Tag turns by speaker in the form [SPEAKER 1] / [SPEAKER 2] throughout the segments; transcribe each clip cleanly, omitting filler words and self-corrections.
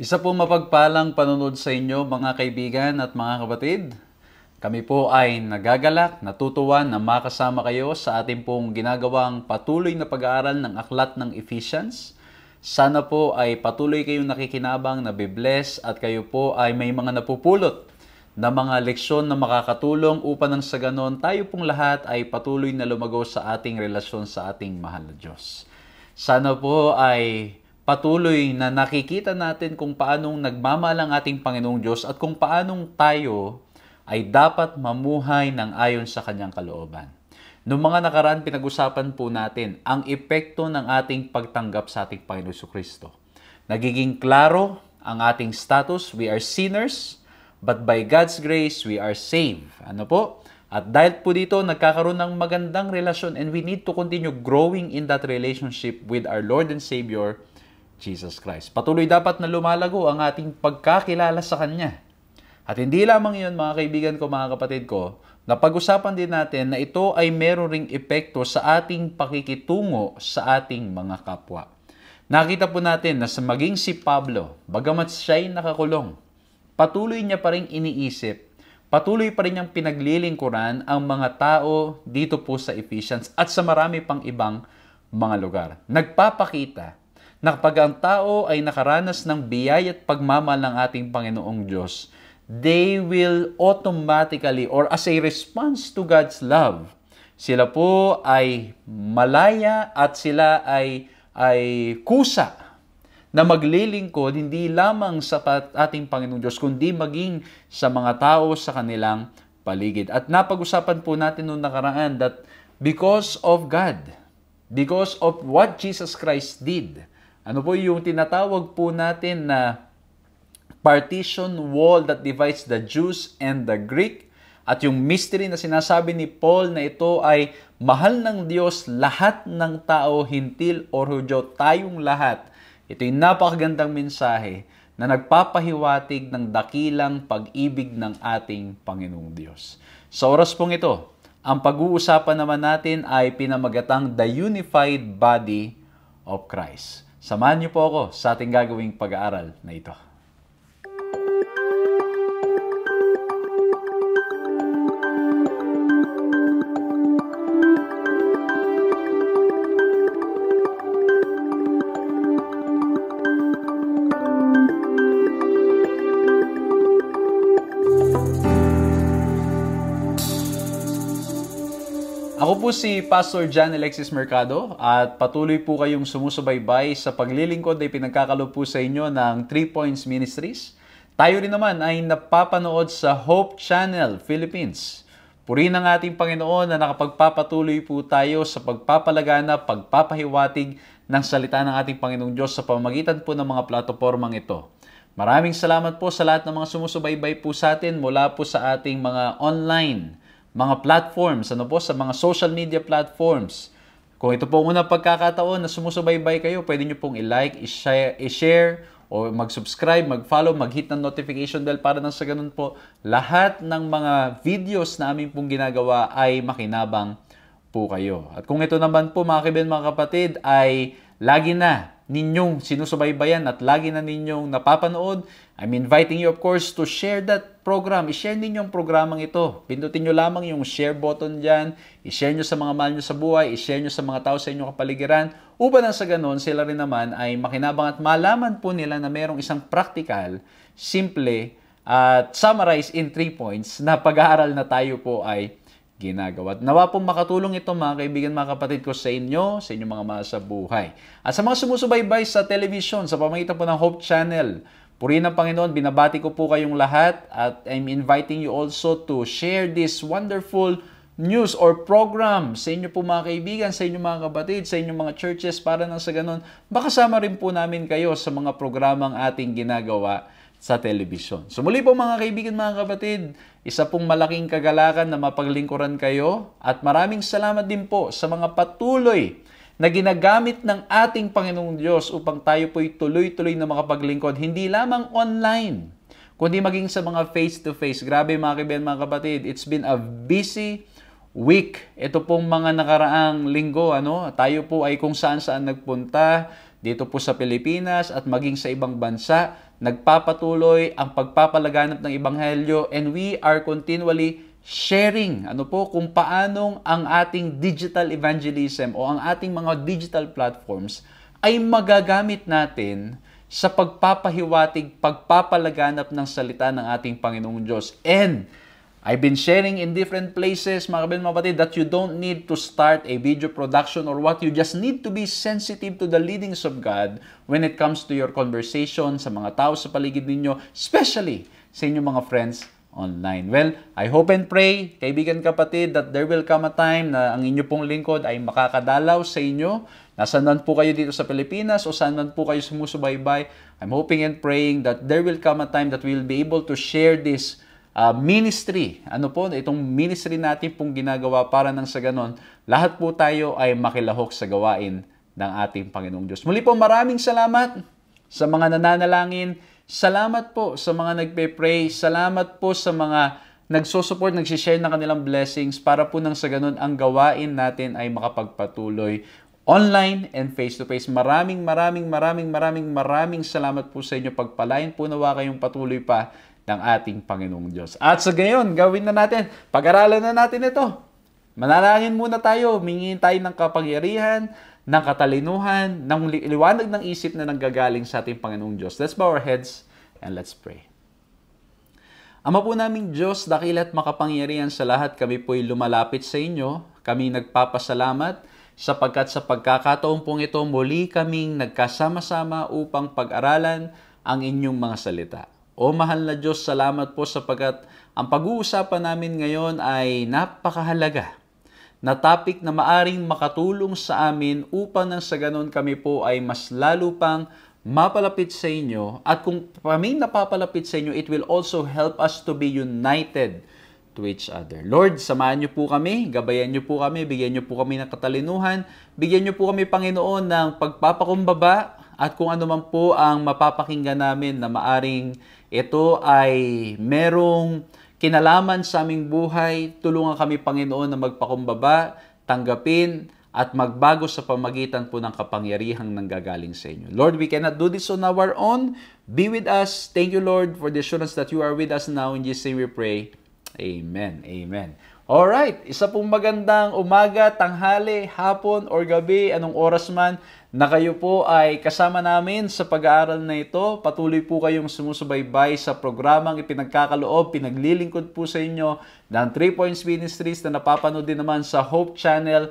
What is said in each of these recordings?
[SPEAKER 1] Isa po mapagpalang panunod sa inyo mga kaibigan at mga kapatid. Kami po ay nagagalak, natutuwa na makasama kayo sa ating pong ginagawang patuloy na pag-aaral ng aklat ng Ephesians. Sana po ay patuloy kayong nakikinabang, nabibless at kayo po ay may mga napupulot na mga leksyon na makakatulong upang nang sa ganon tayo pong lahat ay patuloy na lumago sa ating relasyon sa ating mahal na Diyos. Sana po ay patuloy na nakikita natin kung paanong nagmamahal ang ating Panginoong Diyos at kung paanong tayo ay dapat mamuhay ng ayon sa Kanyang kalooban. Noong mga nakaraan, pinag-usapan po natin ang epekto ng ating pagtanggap sa ating Panginoong Jesucristo. Nagiging klaro ang ating status, we are sinners, but by God's grace, we are saved. Ano po? At dahil po dito, nagkakaroon ng magandang relasyon and we need to continue growing in that relationship with our Lord and Savior, Jesus Christ. Patuloy dapat na lumalago ang ating pagkakilala sa Kanya. At hindi lamang yun, mga kaibigan ko, mga kapatid ko, napag-usapan din natin na ito ay meron ring epekto sa ating pakikitungo sa ating mga kapwa. Nakita po natin na sa maging si Pablo, bagamat siya'y nakakulong, patuloy niya pa rin iniisip, patuloy pa rin niyang pinaglilingkuran ang mga tao dito po sa Ephesians at sa marami pang ibang mga lugar. Nagpapakita na kapag ang tao ay nakaranas ng biyaya at pagmamahal ng ating Panginoong Diyos, they will automatically or as a response to God's love, sila po ay malaya at sila ay kusa na maglilingkod hindi lamang sa ating Panginoong Diyos, kundi maging sa mga tao sa kanilang paligid. At napag-usapan po natin noong nakaraan that because of God, because of what Jesus Christ did, ano po yung tinatawag po natin na partition wall that divides the Jews and the Greek? At yung mystery na sinasabi ni Paul na ito ay mahal ng Diyos lahat ng tao, hintil o Hudyo, tayong lahat. Ito yung napakagandang mensahe na nagpapahiwatig ng dakilang pag-ibig ng ating Panginoong Diyos. Sa oras pong ito, ang pag-uusapan naman natin ay pinamagatang The Unified Body of Christ. Samahan niyo po ako sa ating gagawing pag-aaral na ito. Ako po si Pastor John Alexis Mercado at patuloy po kayong sumusubaybay sa paglilingkod ay pinagkakalob po sa inyo ng 3 Points Ministries. Tayo rin naman ay napapanood sa Hope Channel Philippines. Purihin ang ating Panginoon na nakapagpapatuloy po tayo sa pagpapalagana, pagpapahiwatig ng salita ng ating Panginoong Diyos sa pamamagitan po ng mga platapormang ito. Maraming salamat po sa lahat ng mga sumusubaybay po sa atin mula po sa ating mga online mga platforms, sa mga social media platforms. Kung ito po ang unang pagkakataon na sumusubaybay kayo, pwede nyo pong i-like, i-share, o mag-subscribe, mag-follow, mag-hit ng notification bell para nang sa ganun po, lahat ng mga videos na aming pong ginagawa ay makinabang po kayo. At kung ito naman po, mga kaibigan, mga kapatid, ay lagi na ninyong sinusubaybayan at lagi na ninyong napapanood, I'm inviting you, of course, to share that program. I-share ninyo ang programang ito. Pindutin nyo lamang yung share button dyan. I-share nyo sa mga mahal nyo sa buhay. I-share nyo sa mga tao sa inyong kapaligiran. Upang nang sa ganon, sila rin naman ay makinabang at malaman po nila na mayroong isang practical, simple, at summarize in 3 points na pag-aaral na tayo po ay ginagawa. Nawa pong makatulong ito, mga kaibigan, mga kapatid ko, sa inyo, sa inyong mga mahal sa buhay. At sa mga sumusubaybay sa television, sa pamamagitan po ng Hope Channel, purihin ng Panginoon, binabati ko po kayong lahat at I'm inviting you also to share this wonderful news or program sa inyo po, mga kaibigan, sa inyong mga kapatid, sa inyong mga churches para nang sa ganon, makasama rin po namin kayo sa mga programang ating ginagawa sa television. So muli po, mga kaibigan, mga kapatid, isa pong malaking kagalakan na mapaglingkuran kayo at maraming salamat din po sa mga patuloy na ginagamit ng ating Panginoong Diyos upang tayo po'y tuloy-tuloy na makapaglingkod, hindi lamang online, kundi maging sa mga face-to-face. Grabe, mga kaibigan, mga kapatid, it's been a busy week. Ito pong mga nakaraang linggo, tayo po ay kung saan-saan nagpunta, dito po sa Pilipinas at maging sa ibang bansa. nagpapatuloy ang pagpapalaganap ng Ebanghelyo, and we are continually sharing kung paanong ang ating digital evangelism o ang ating mga digital platforms ay magagamit natin sa pagpapahiwatig, pagpapalaganap ng salita ng ating Panginoong Diyos. And I've been sharing in different places, mga kabin, mga batid, that you don't need to start a video production or what. You just need to be sensitive to the leadings of God when it comes to your conversation sa mga tao sa paligid ninyo, especially sa inyong mga friends online. Well, I hope and pray, kaibigan kapatid, that there will come a time na ang inyo pong lingkod ay makakadalaw sa inyo. Nasaan man po kayo dito sa Pilipinas o saan man po kayo sumusubaybay. I'm hoping and praying that there will come a time that we will be able to share this ministry. Itong ministry natin pong ginagawa para nang sa ganon, lahat po tayo ay makilahok sa gawain ng ating Panginoong Diyos. Muli po, maraming salamat sa mga nananalangin. Salamat po sa mga nagpe-pray. Salamat po sa mga nagsusupport, nagsishare ng kanilang blessings para po nang sa ganon ang gawain natin ay makapagpatuloy online and face-to-face. Maraming salamat po sa inyo. Pagpalain po nawa kayong patuloy pa ng ating Panginoong Diyos. At sa gayon, gawin na natin, pag-aralan na natin ito. Manalangin muna tayo, humingin tayo ng kapangyarihan, ng katalinuhan, ng liwanag ng isip na nanggagaling sa ating Panginoong Diyos. Let's bow our heads and let's pray. Ama po naming Diyos, dakil at makapangyarihan sa lahat, kami po'y lumalapit sa inyo. Kami nagpapasalamat sapagkat sa pagkakataon pong ito, muli kaming nagkasama-sama upang pag-aralan ang inyong mga salita. O mahal na Diyos, salamat po sapagkat ang pag-uusapan namin ngayon ay napakahalaga na topic na maaring makatulong sa amin upang nang sa ganon kami po ay mas lalo pang mapalapit sa inyo. At kung kami napapalapit sa inyo, it will also help us to be united to each other. Lord, samahan niyo po kami, gabayan niyo po kami, bigyan niyo po kami ng katalinuhan, bigyan niyo po kami, Panginoon, ng pagpapakumbaba at kung ano man po ang mapapakinggan namin na maaring ito ay merong kinalaman sa aming buhay, tulungan kami, Panginoon, na magpakumbaba, tanggapin, at magbago sa pamagitan po ng kapangyarihang nanggagaling sa inyo. Lord, we cannot do this on our own. Be with us. Thank you, Lord, for the assurance that you are with us now. In Jesus' name we pray. Amen. Amen. Alright, isa pong magandang umaga, tanghali, hapon, or gabi, anong oras man na kayo po ay kasama namin sa pag-aaral na ito. Patuloy po kayong sumusubaybay sa programang ipinagkakaloob, pinaglilingkod po sa inyo ng 3 Points Ministries na napapanood din naman sa Hope Channel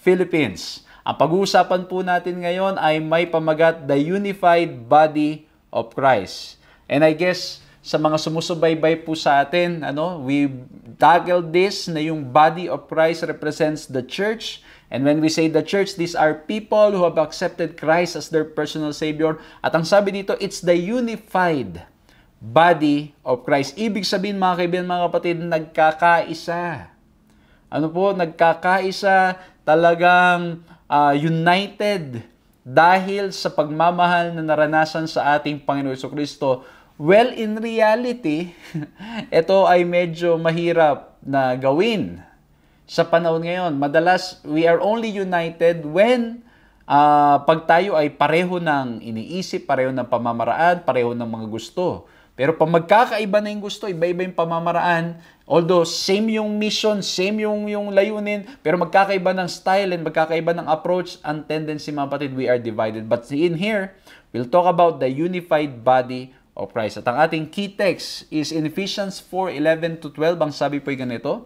[SPEAKER 1] Philippines. Ang pag-uusapan po natin ngayon ay may pamagat, The Unified Body of Christ. And I guess sa mga sumusubaybay po sa atin, we tackled this na yung body of Christ represents the church. And when we say the church, these are people who have accepted Christ as their personal Savior. At ang sabi dito, it's the unified body of Christ. Ibig sabihin, mga kaibigan, mga kapatid, nagkakaisa. Nagkakaisa, talagang united dahil sa pagmamahal na naranasan sa ating Panginoon Jesucristo. Well, in reality, ito ay medyo mahirap na gawin sa panahon ngayon. Madalas, we are only united when pag tayo ay pareho ng iniisip, pareho ng pamamaraan, pareho ng mga gusto. Pero pag magkakaiba na yung gusto, iba-iba yung pamamaraan, although same yung mission, same yung layunin, pero magkakaiba ng style and magkakaiba ng approach, ang tendency, mga kapatid, we are divided. But in here, we'll talk about the unified body of Christ. At ang ating key text is in Ephesians 4:11-12. Ang sabi po ay ganito,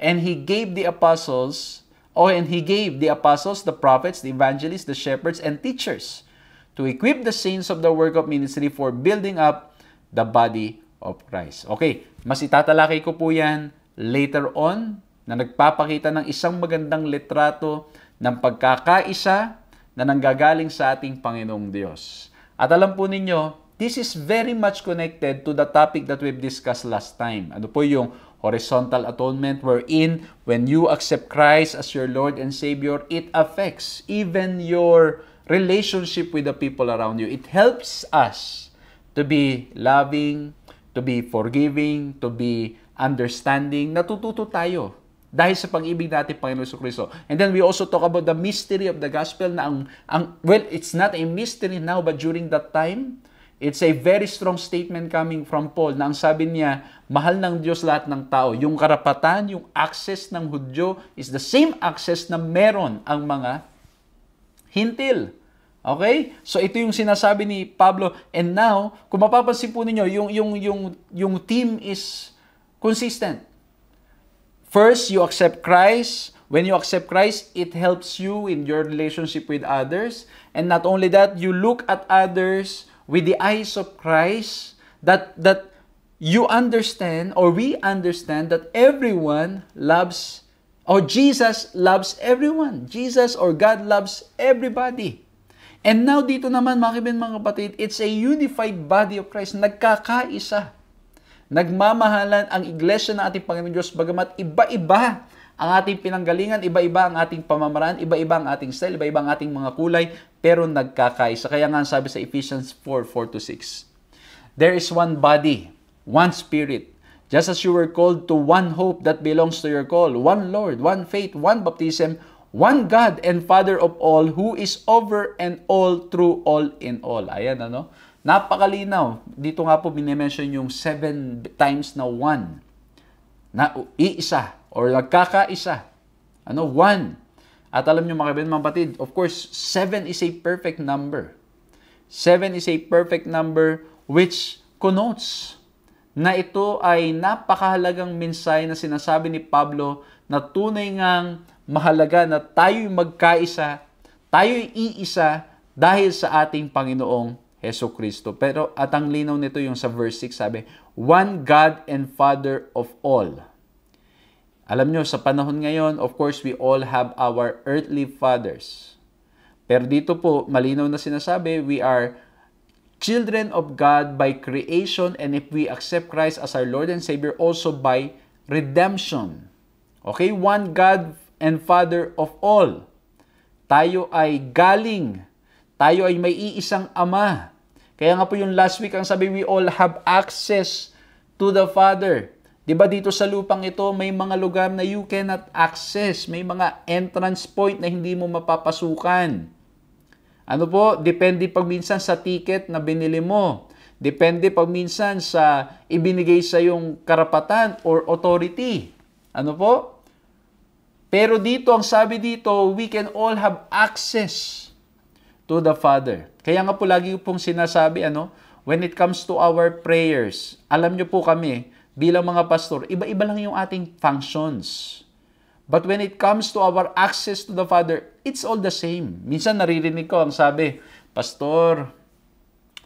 [SPEAKER 1] And He gave the apostles, the prophets, the evangelists, the shepherds, and teachers to equip the saints of the work of ministry for building up the body of Christ. Okay, mas itatalakay ko po yan later on na nagpapakita ng isang magandang litrato ng pagkakaisa na nanggagaling sa ating Panginoong Diyos. At alam po ninyo, this is very much connected to the topic that we've discussed last time. Ano po yung horizontal atonement, wherein when you accept Christ as your Lord and Savior, it affects even your relationship with the people around you. It helps us to be loving, to be forgiving, to be understanding. Natututo tayo dahil sa pag-ibig natin, Panginoon Jesucristo. And then we also talk about the mystery of the gospel na well, it's not a mystery now, but during that time, It's a very strong statement coming from Paul na ang sabi niya, mahal ng Diyos lahat ng tao. Yung karapatan, yung access ng Hudyo is the same access na meron ang mga Hintil. Okay? So ito yung sinasabi ni Pablo. And now, kung mapapansin po ninyo, yung theme is consistent. First, you accept Christ. When you accept Christ, it helps you in your relationship with others. And not only that, you look at others with the eyes of Christ, that you understand, or we understand, that everyone loves, or Jesus loves everyone. Jesus or God loves everybody. And now dito naman, mga kapatid, it's a unified body of Christ. Nagkakaisa. Nagmamahalan ang iglesia ng ating Panginoon Diyos, bagamat iba-iba ang ating pinanggalingan, iba-iba ang ating pamamaraan, iba-iba ang ating style, iba-iba ang ating mga kulay, pero nagkakaisa. Kaya nga sabi sa Ephesians 4:4-6, there is one body, one spirit, just as you were called to one hope that belongs to your call, one Lord, one faith, one baptism, one God and Father of all, who is over and all, through all, in all. Ayan, ano? Napakalinaw. Dito nga po binimension yung 7 times na one. Na iisa or nagkakaisa. Ano? One. At alam nyo mga kaibigan, mga kapatid, of course, 7 is a perfect number. 7 is a perfect number which connotes na ito ay napakahalagang mensahe na sinasabi ni Pablo na tunay ngang mahalaga na tayo'y magkaisa, tayo'y iisa dahil sa ating Panginoong Heso Kristo. Pero at ang linaw nito yung sa verse 6, sabi, one God and Father of all. Alam nyo, sa panahon ngayon, of course, we all have our earthly fathers. Pero dito po, malinaw na sinasabi, we are children of God by creation, and if we accept Christ as our Lord and Savior, also by redemption. Okay? One God and Father of all. Tayo ay galing. Tayo ay may iisang Ama. Kaya nga po yung last week, ang sabi, we all have access to the Father. Diba dito sa lupang ito, may mga lugar na you cannot access. May mga entrance point na hindi mo mapapasukan. Ano po? Depende pag minsan sa ticket na binili mo. Depende pag minsan sa ibinigay sa yung karapatan or authority. Ano po? Pero dito, ang sabi dito, we can all have access to the Father. Kaya nga po lagi pong sinasabi, when it comes to our prayers, alam nyo po kami, bilang mga pastor, iba-iba lang yung ating functions. But when it comes to our access to the Father, it's all the same. Minsan naririnig ko ang sabi, Pastor,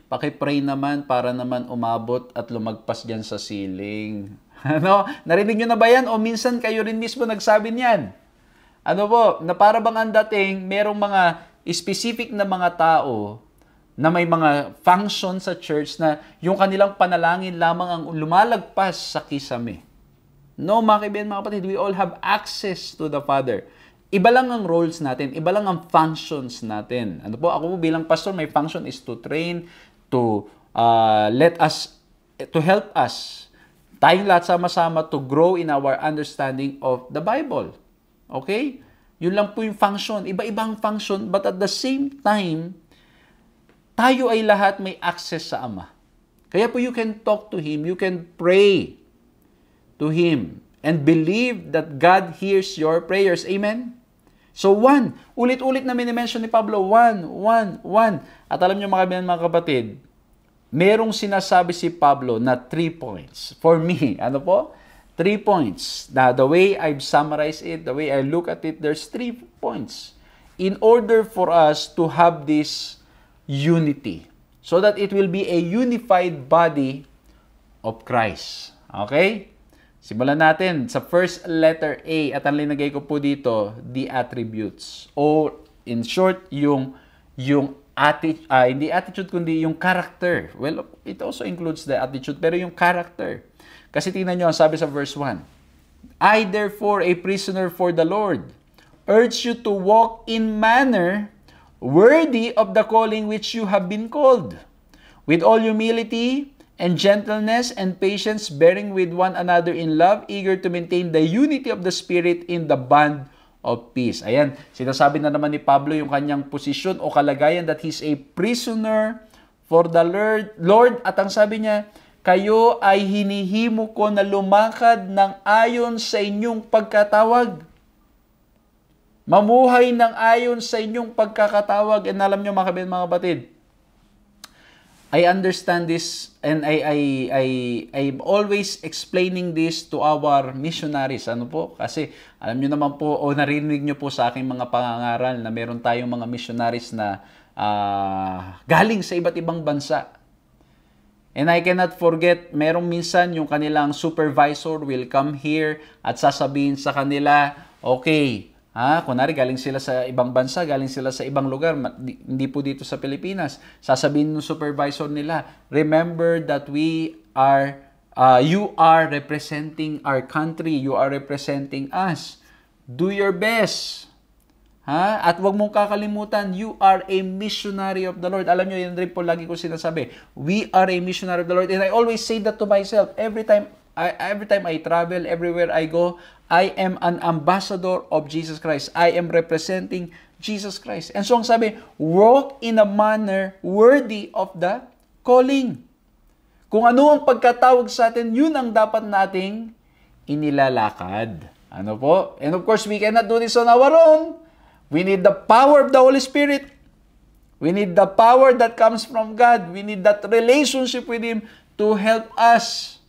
[SPEAKER 1] paki-pray naman para naman umabot at lumagpas dyan sa ceiling. Narinig nyo na ba yan? O minsan kayo rin mismo nagsabi niyan? Ano po, na para bang ang dating, merong mga specific na mga tao na may mga function sa church na yung kanilang panalangin lamang ang lumalagpas sa kisame. No, mga kaibigan, mga kapatid, we all have access to the Father. Iba lang ang roles natin, iba lang ang functions natin. Ano po, ako po bilang pastor, my function is to train, to to help us, tayong lahat sama-sama to grow in our understanding of the Bible. Okay? Yun lang po yung function. Iba-ibang function, but at the same time, tayo ay lahat may access sa Ama. Kaya po you can talk to Him, you can pray to Him, and believe that God hears your prayers. Amen? So, one. Ulit-ulit na minimension ni Pablo, one. At alam niyo mga kapatid, merong sinasabi si Pablo na 3 points. For me, ano po? 3 points. Now, the way I've summarized it, the way I look at it, there's 3 points. In order for us to have this unity, so that it will be a unified body of Christ. Okay? Simulan natin sa first letter A, at ang linagay ko po dito, the attributes. Or, in short, hindi attitude, kundi yung character. Well, it also includes the attitude, pero yung character. Kasi tingnan nyo, ang sabi sa verse 1, I, therefore, a prisoner for the Lord, urge you to walk in manner worthy of the calling which you have been called, with all humility and gentleness and patience, bearing with one another in love, eager to maintain the unity of the Spirit in the bond of peace. Ayan, sinasabi na naman ni Pablo yung kanyang posisyon o kalagayan, that he's a prisoner for the Lord, at ang sabi niya, kayo ay hinihimo ko na lumakad ng ayon sa inyong pagkatawag. Mamuhay ng ayon sa inyong pagkakatawag. And alam niyo mga kapatid, I understand this and I'm always explaining this to our missionaries. Ano po? Kasi alam niyo naman po o narinig niyo po sa aking mga pangangaral na meron tayong mga missionaries na galing sa iba't ibang bansa. And I cannot forget, merong minsan yung kanilang supervisor will come here at sasabihin sa kanila, okay, kunwari galing sila sa ibang bansa, galing sila sa ibang lugar, hindi po dito sa Pilipinas. Sasabihin ng supervisor nila, remember that you are representing our country, you are representing us. Do your best. At wag mong kakalimutan, you are a missionary of the Lord. Alam nyo, yun rin po lagi ko sinasabi. We are a missionary of the Lord. And I always say that to myself. Every time I travel, everywhere I go, I am an ambassador of Jesus Christ. I am representing Jesus Christ. And so ang sabi, walk in a manner worthy of the calling. Kung ano ang pagkatawag sa atin, yun ang dapat nating inilalakad. Ano po? And of course, we cannot do this on our own. We need the power of the Holy Spirit. We need the power that comes from God. We need that relationship with Him to help us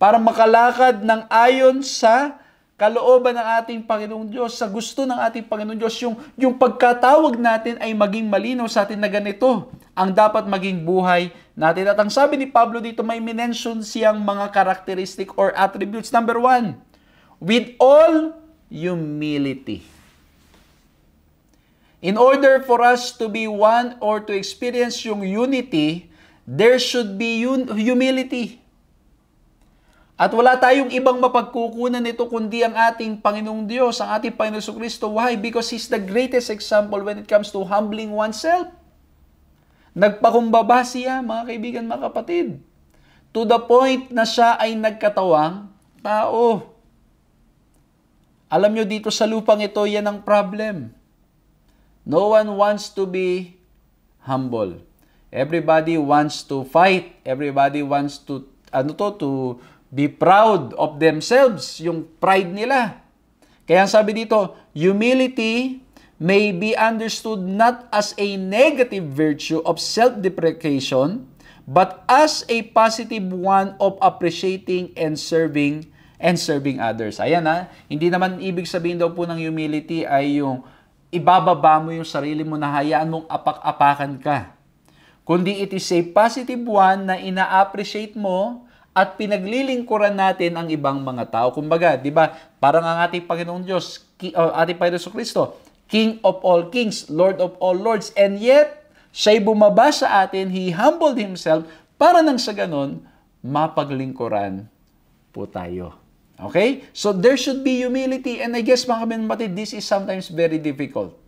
[SPEAKER 1] para makalakad ng ayon sa kalooban ng ating Panginoong Diyos, sa gusto ng ating Panginoong Diyos, yung pagkatawag natin ay maging malinaw sa atin na ganito ang dapat maging buhay natin. At ang sabi ni Pablo dito, may minention siyang mga characteristic or attributes. Number 1, with all humility. In order for us to be one or to experience yung unity, there should be humility. At wala tayong ibang mapagkukunan nito kundi ang ating Panginoong Diyos, ang ating Panginoong Jesucristo. Why? Because He's the greatest example when it comes to humbling oneself. Nagpakumbaba siya, mga kaibigan, mga kapatid. To the point na siya ay nagkatawang tao. Alam nyo, dito sa lupang ito, yan ang problem. No one wants to be humble. Everybody wants to fight. Everybody wants to be proud of themselves, yung pride nila. Kaya sabi dito, humility may be understood not as a negative virtue of self-deprecation, but as a positive one of appreciating and serving others. Ayan hindi naman ibig sabihin daw po ng humility ay yung ibababa mo yung sarili mo na hayaan mong apak-apakan ka. Kundi it is a positive one na ina-appreciate mo at pinaglilingkuran natin ang ibang mga tao. Kumbaga, di ba, parang ang ating Panginoong Diyos, ating Panginoong Jesucristo, King of all kings, Lord of all lords, and yet, siya'y bumaba sa atin, He humbled Himself, para nang sa ganon, mapaglingkuran po tayo. Okay? So, there should be humility. And I guess, mga kapatid, this is sometimes very difficult.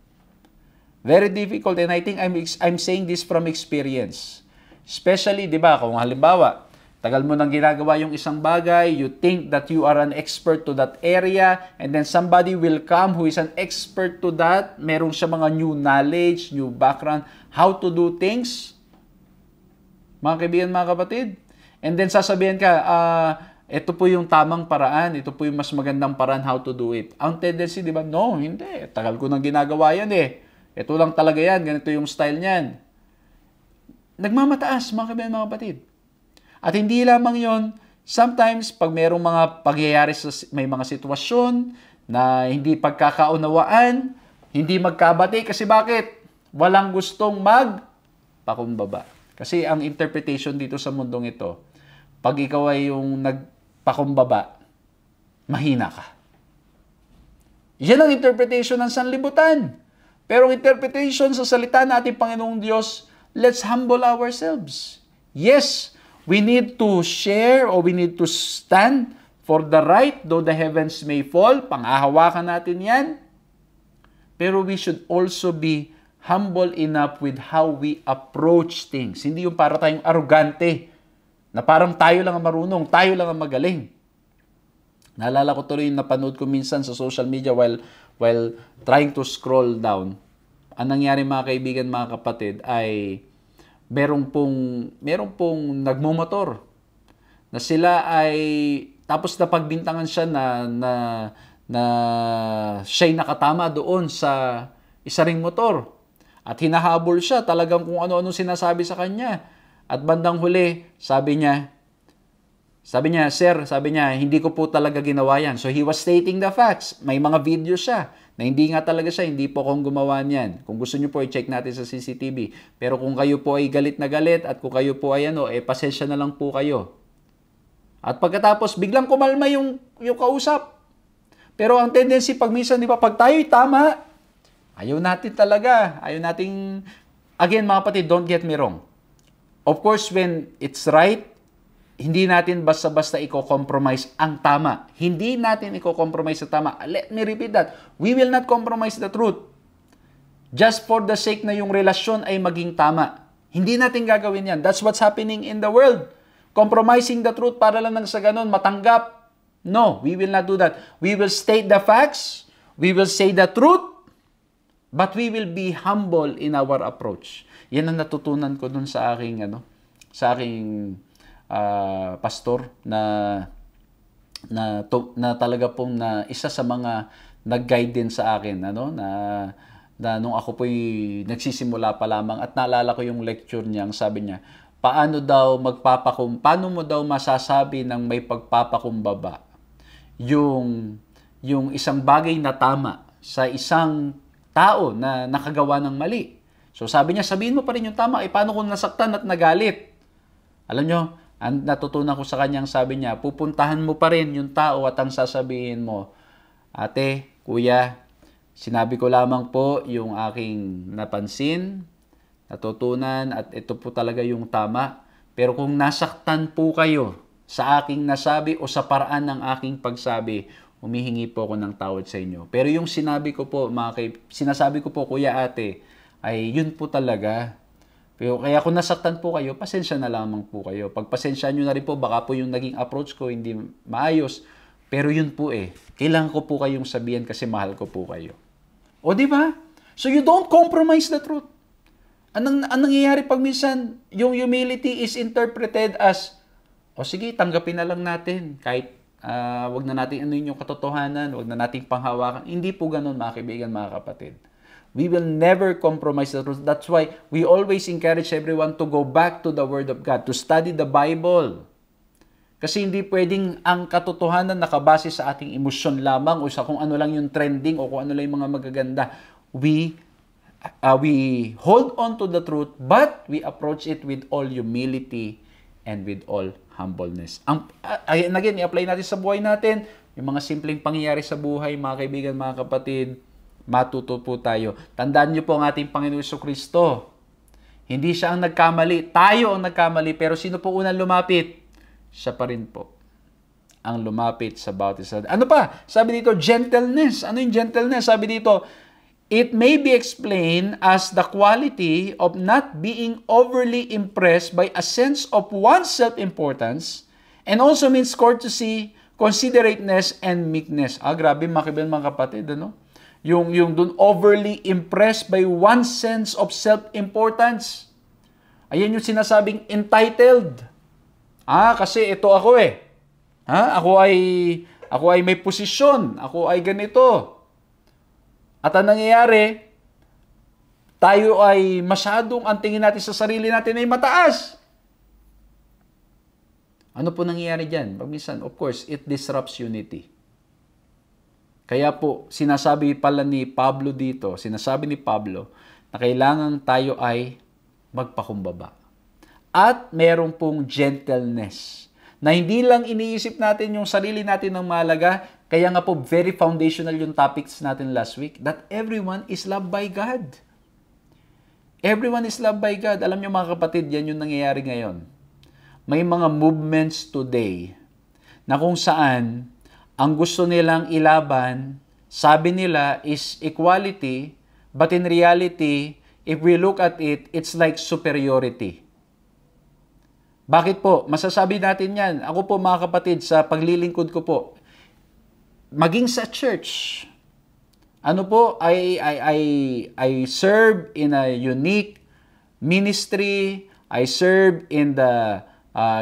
[SPEAKER 1] Very difficult. And I think I'm saying this from experience. Especially, di ba, kung halimbawa, tagal mo nang ginagawa yung isang bagay, you think that you are an expert to that area, and then somebody will come who is an expert to that, meron siya mga new knowledge, new background, how to do things. Mga kaibigan, mga kapatid. And then sasabihin ka, ito po yung tamang paraan, ito po yung mas magandang paraan how to do it. Ang tendency, di ba? No, hindi. Tagal ko nang ginagawa yan Ito lang talaga yan, ganito yung style niyan. Nagmamataas, mga kaibigan, mga kapatid. At hindi lamang yon, sometimes pag mayroong mga pagyayari may mga sitwasyon na hindi pagkakaunawaan, hindi magkabati, kasi bakit? Walang gustong magpakumbaba. Kasi ang interpretation dito sa mundong ito, pag ikaw ay yung nagpakumbaba, mahina ka. Yan ang interpretation ng sanlibutan. Pero ang interpretation sa salita ng ating Panginoong Diyos, let's humble ourselves. Yes, we need to share or we need to stand for the right, though the heavens may fall. Pangahawakan natin yan. Pero we should also be humble enough with how we approach things. Hindi yung para tayong arrogante, na parang tayo lang ang marunong, tayo lang ang magaling. Naalala ko tuloy yung napanood ko minsan sa social media while trying to scroll down. Ang nangyari, mga kaibigan, mga kapatid, ay merong pong nagmumotor na sila ay tapos napagbintangan siya na siya'y nakatama doon sa isa ring motor. At hinahabol siya talagang kung ano-ano sinasabi sa kanya. At bandang huli, sabi niya, "Sir, hindi ko po talaga ginawa yan." So he was stating the facts. May mga video siya na hindi nga talaga siya, hindi po akong gumawa niyan. Kung gusto niyo po, i-check natin sa CCTV. Pero kung kayo po ay galit na galit at kung kayo po ay pasensya na lang po kayo. At pagkatapos, biglang kumalma yung kausap. Pero ang tendency pag minsan, di ba, pag tayo'y tama, ayaw natin talaga. Ayaw nating, again mga kapatid, don't get me wrong. Of course, when it's right, hindi natin basta-basta i-compromise ang tama. Hindi natin i-compromise ang tama. Let me repeat that. We will not compromise the truth. Just for the sake na yung relasyon ay maging tama. Hindi natin gagawin yan. That's what's happening in the world. Compromising the truth para lang sa ganun, matanggap. No, we will not do that. We will state the facts. We will say the truth. But we will be humble in our approach. Yan ang natutunan ko dun sa aking pastor na talaga pong na isa sa mga nag-guide din sa akin na nung ako po'y nagsisimula pa lamang at naalala ko yung lecture niya, ang sabi niya, paano mo daw masasabi ng may pagpapakumbaba yung isang bagay na tama sa isang tao na nakagawa ng mali. So sabi niya, sabihin mo pa rin yung tama, paano kung nasaktan at nagalit? Alam nyo, ang natutunan ko sa kanyang sabi niya, pupuntahan mo pa rin yung tao at ang sasabihin mo, ate, kuya, sinabi ko lamang po yung aking napansin, natutunan at ito po talaga yung tama. Pero kung nasaktan po kayo sa aking nasabi o sa paraan ng aking pagsabi, humihingi po ako ng tawad sa inyo. Pero yung sinasabi ko po, kuya, ate, ay yun po talaga. Pero kaya kung nasaktan po kayo, pasensya na lamang po kayo. Pagpasensya nyo na rin po, baka po yung naging approach ko hindi maayos. Pero yun po kailangan ko po kayong sabihan kasi mahal ko po kayo. O di ba? So you don't compromise the truth. Anong nangyayari pag minsan yung humility is interpreted as, o sige, tanggapin na lang natin kahit wag na natin yung katotohanan, wag na nating panghawakan. Hindi po ganun, mga kaibigan, mga kapatid. We will never compromise the truth. That's why we always encourage everyone to go back to the Word of God, to study the Bible. Kasi hindi pwedeng ang katotohanan nakabase sa ating emosyon lamang o sa kung ano lang yung trending o kung ano lang yung mga magaganda. We hold on to the truth, but we approach it with all humility and with all humbleness. Again, i-apply natin sa buhay natin, yung mga simpleng pangyayari sa buhay, mga kaibigan, mga kapatid, matuto po tayo. Tandaan niyo po ang ating Panginoon Jesucristo. Hindi siya ang nagkamali. Tayo ang nagkamali. Pero sino po unang lumapit? Siya pa rin po ang lumapit sa bawat isa. Ano pa? Sabi dito, gentleness. Ano yung gentleness? Sabi dito, it may be explained as the quality of not being overly impressed by a sense of one's self-importance and also means courtesy, considerateness, and meekness. Grabe, mga kapatid, ano? Yung dun overly impressed by one sense of self-importance. Ayan yung sinasabing entitled. Kasi ito ako Ako ay may posisyon. Ako ay ganito. At ang nangyayari, tayo ay masyadong ang tingin natin sa sarili natin ay mataas. Ano po nangyayari dyan? Minsan, of course, it disrupts unity. Kaya po, sinasabi ni Pablo na kailangan tayo ay magpakumbaba. At meron pong gentleness na hindi lang iniisip natin yung sarili natin ng mahalaga, kaya nga po very foundational yung topics natin last week, that everyone is loved by God. Everyone is loved by God. Alam niyo mga kapatid, yan yung nangyayari ngayon. May mga movements today na kung saan ang gusto nilang ilaban, sabi nila is equality, but in reality, if we look at it, it's like superiority. Bakit po? Masasabi natin yan. Ako po mga kapatid, sa paglilingkod ko po, maging sa church, I serve in a unique ministry, I serve in the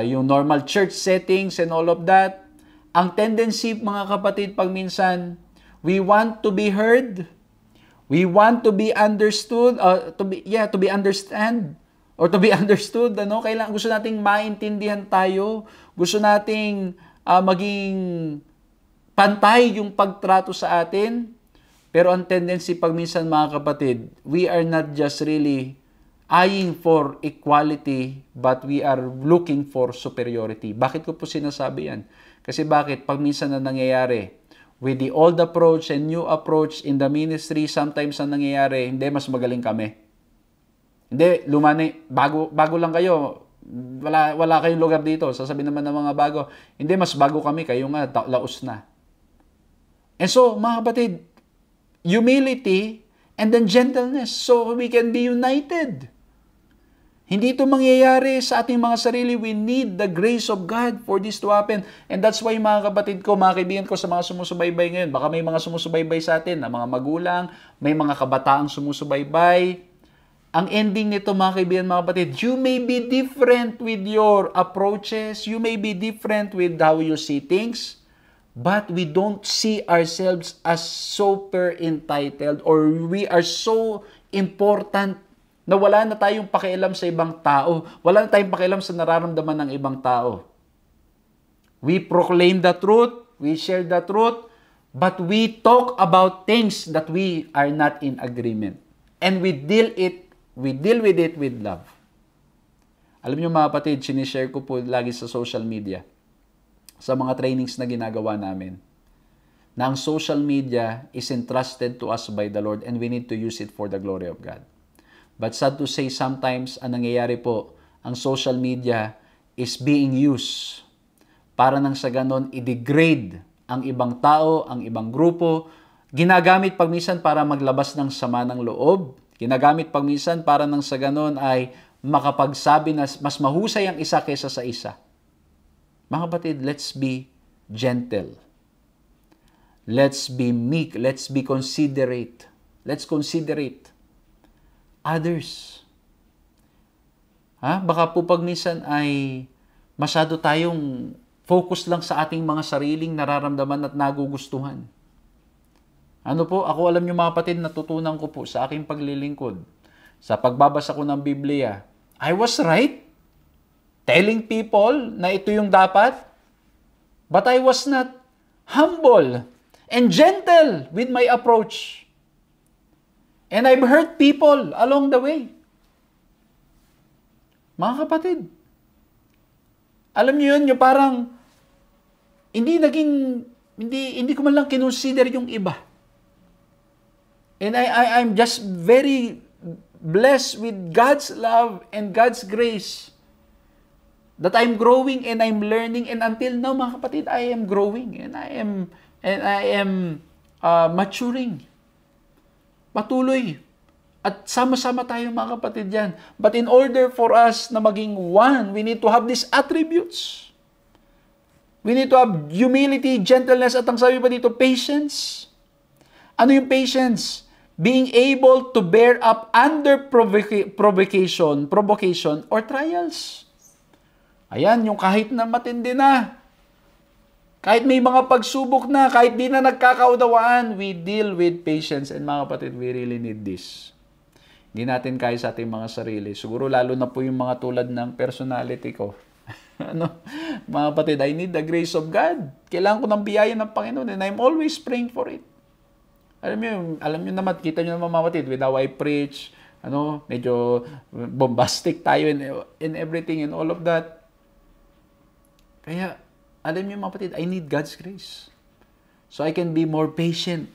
[SPEAKER 1] yung normal church settings and all of that. Ang tendency, mga kapatid, pag minsan, we want to be heard, we want to be understood, to be understand, or to be understood, kailangan, gusto nating maintindihan tayo, gusto nating maging pantay yung pagtrato sa atin, pero ang tendency pag minsan, mga kapatid, we are not just really eyeing for equality, but we are looking for superiority. Bakit ko po sinasabi yan? Kasi bakit? Pag minsan na nangyayari, with the old approach and new approach in the ministry, sometimes ang nangyayari, hindi, mas magaling kami. Hindi, bago lang kayo, wala kayong lugar dito. Sasabihin naman ng mga bago, hindi, mas bago kami, kayo nga, laos na. And so, mga kapatid, humility and then gentleness, so we can be united. Hindi ito mangyayari sa ating mga sarili. We need the grace of God for this to happen. And that's why, mga kapatid ko, mga kaibigan ko sa mga sumusubaybay ngayon, baka may mga sumusubaybay sa atin, na mga magulang, may mga kabataang sumusubaybay. Ang ending nito, mga kaibigan, mga kapatid, you may be different with your approaches, you may be different with how you see things, but we don't see ourselves as super entitled or we are so important na wala na tayong pakialam sa ibang tao. Wala na tayong pakialam sa nararamdaman ng ibang tao. We proclaim the truth, we share the truth, but we talk about things that we are not in agreement. And we deal with it with love. Alam niyo, mga kapatid, sinishare ko po lagi sa social media, sa mga trainings na ginagawa namin, na ang social media is entrusted to us by the Lord and we need to use it for the glory of God. But sad to say, sometimes, ang nangyayari po, ang social media is being used para nang sa ganon, i-degrade ang ibang tao, ang ibang grupo. Ginagamit pagminsan para maglabas ng sama ng loob. Ginagamit pagminsan para nang sa ganon ay makapagsabi na mas mahusay ang isa kaysa sa isa. Mga kapatid, let's be gentle. Let's be meek. Let's be considerate. Let's considerate others. Baka po pag minsan ay masyado tayong focus lang sa ating mga sariling nararamdaman at nagugustuhan. Ako, alam niyo, mga kapatid, natutunan ko po sa aking paglilingkod, sa pagbabasa ko ng Biblia, I was right telling people na ito yung dapat, but I was not humble and gentle with my approach. And I've hurt people along the way. Mga kapatid, alam niyo yun, yung parang hindi ko man lang kinonsider yung iba. And I'm just very blessed with God's love and God's grace that I'm growing and I'm learning, and until now, mga kapatid, I am growing and I am maturing. Patuloy. At sama-sama tayo, mga kapatid, yan. But in order for us na maging one, we need to have these attributes. We need to have humility, gentleness, at ang sabi pa dito, patience. Ano yung patience? Being able to bear up under provocation or trials. Ayan, yung kahit na matindi na, kahit may mga pagsubok na, kahit di na nagkakaudawaan, we deal with patience. And mga kapatid, we really need this. Hindi natin kaya sa ating mga sarili. Siguro lalo na po yung mga tulad ng personality ko. Mga kapatid, I need the grace of God. Kailangan ko ng biyaya ng Panginoon and I'm always praying for it. Alam niyo naman, kita niyo naman, mga kapatid, with how I preach, medyo bombastic tayo in everything and all of that. Kaya, alam niyo, mga kapatid, I need God's grace. So I can be more patient,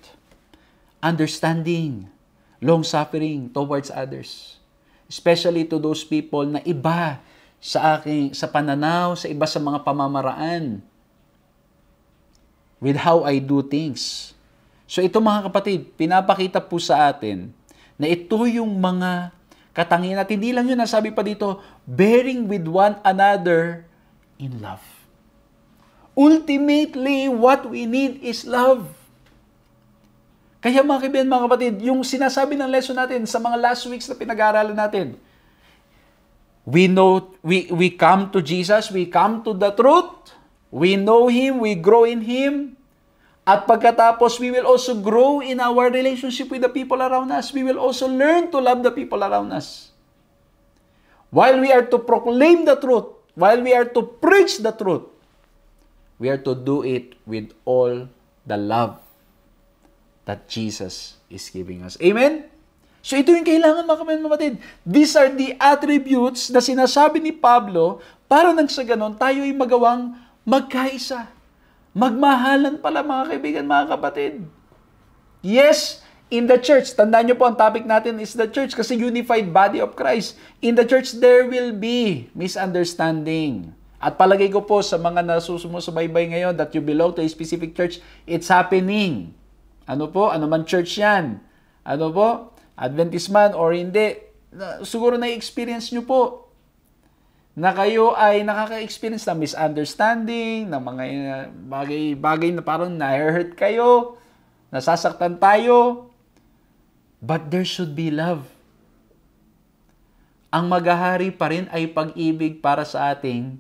[SPEAKER 1] understanding, long-suffering towards others. Especially to those people na iba sa pananaw, sa iba sa mga pamamaraan. With how I do things. So ito, mga kapatid, pinapakita po sa atin na ito yung mga katangian. At hindi lang yun, nasabi pa dito, bearing with one another in love. Ultimately, what we need is love. Kaya, mga kaibigan, mga kapatid, yung sinasabi ng lesson natin sa mga last weeks na pinag-aaralan natin, we come to Jesus, we come to the truth, we know Him, we grow in Him, at pagkatapos, we will also grow in our relationship with the people around us. We will also learn to love the people around us. While we are to proclaim the truth, while we are to preach the truth, we are to do it with all the love that Jesus is giving us. Amen? So ito yung kailangan mga kapatid. These are the attributes na sinasabi ni Pablo para nang sa ganon tayo ay magawang magkaisa. Magmahalan pala mga kaibigan, mga kapatid. Yes, in the church, tandaan nyo po ang topic natin is the church kasi unified body of Christ. In the church, there will be misunderstanding. At palagay ko po sa mga nasusubaybay ngayon that you belong to a specific church, it's happening. Ano po? Ano man church yan? Ano po? Adventist man or hindi? Siguro na-experience nyo po na kayo ay nakaka-experience ng misunderstanding, ng mga bagay na parang na-hurt kayo, nasasaktan tayo. But there should be love. Ang maghahari pa rin ay pag-ibig para sa ating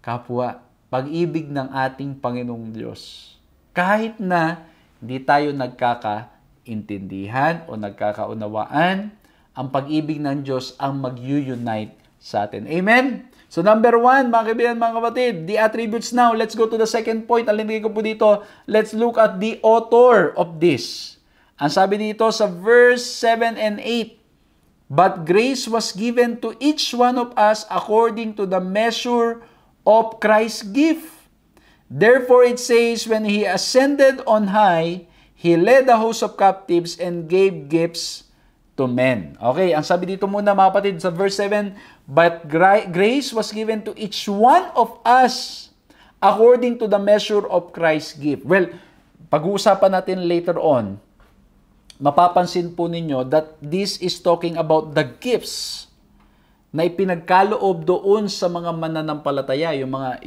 [SPEAKER 1] kapwa. Pag-ibig ng ating Panginoong Diyos. Kahit na hindi tayo nagkakaintindihan o nagkakaunawaan, ang pag-ibig ng Diyos ang mag-unite sa atin. Amen? So number 1, mga kaibigan, mga kapatid, the attributes now. Let's go to the second point. Alinigay ko po dito, let's look at the author of this. Ang sabi dito sa verse 7 and 8, but grace was given to each one of us according to the measure of Christ's gift. Therefore it says, when He ascended on high, He led the host of captives and gave gifts to men. Okay, ang sabi dito muna mga kapatid sa verse 7, but grace was given to each one of us according to the measure of Christ's gift. Well, pag-uusapan natin later on, mapapansin po ninyo that this is talking about the gifts na ipinagkaloob doon sa mga mananampalataya, yung mga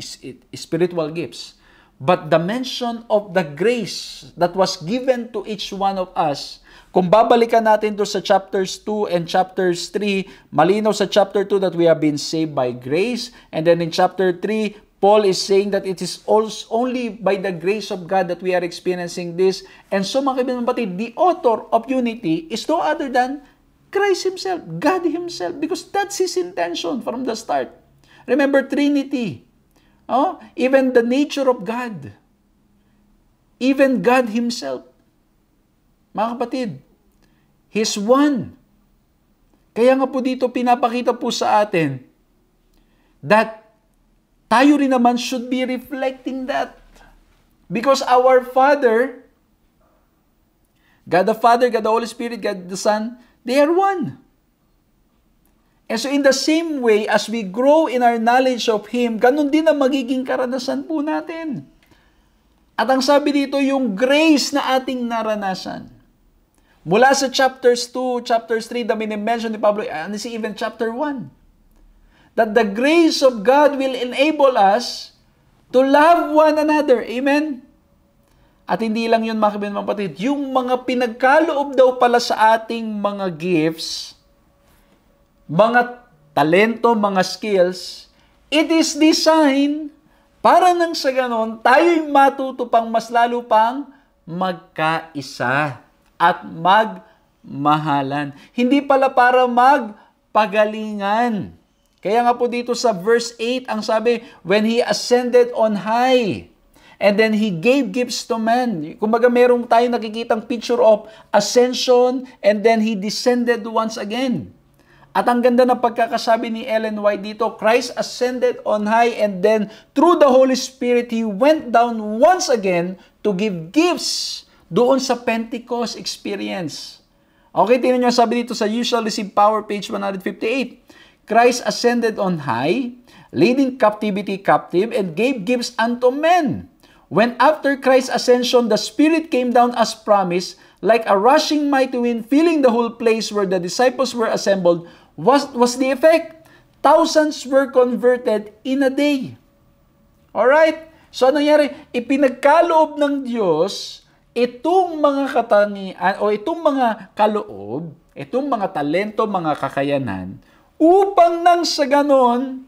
[SPEAKER 1] spiritual gifts. But the mention of the grace that was given to each one of us, kung babalikan natin to sa chapters 2 and chapters 3, malinaw sa chapter 2 that we have been saved by grace. And then in chapter 3, Paul is saying that it is only by the grace of God that we are experiencing this. And so mga kaibigan kapatid, the author of unity is no other than Christ Himself, God Himself, because that's His intention from the start. Remember Trinity. Even the nature of God. Even God Himself. Mga kapatid, He's one. Kaya nga po dito pinapakita po sa atin that tayo rin naman should be reflecting that. Because our Father, God the Father, God the Holy Spirit, God the Son, they are one. And so in the same way, as we grow in our knowledge of Him, ganun din ang magiging karanasan po natin. At ang sabi dito, yung grace na ating naranasan. Mula sa chapters 2, chapters 3, na minimension ni Pablo, and even chapter 1. That the grace of God will enable us to love one another. Amen? At hindi lang yun mga kapatid, yung mga pinagkaloob daw pala sa ating mga gifts, mga talento, mga skills, it is designed para nang sa ganon, tayo'y matuto pang mas lalo pang magkaisa at magmahalan. Hindi pala para magpagalingan. Kaya nga po dito sa verse 8, ang sabi, when He ascended on high, and then He gave gifts to men. Kumbaga merong tayo nakikitang picture of ascension, and then He descended once again. At ang ganda ng pagkakasabi ni Ellen White dito, Christ ascended on high, and then through the Holy Spirit, He went down once again to give gifts doon sa Pentecost experience. Okay, tingnan nyo, sabi dito sa You Shall Receive Power, page 158. Christ ascended on high, leading captivity captive, and gave gifts unto men. When after Christ's ascension, the Spirit came down as promised, like a rushing mighty wind, filling the whole place where the disciples were assembled, was the effect. Thousands were converted in a day. Alright? So, ano nangyari? Ipinagkaloob ng Diyos itong mga katangian o itong mga kaloob, itong mga talento, mga kakayanan upang nang sa ganon,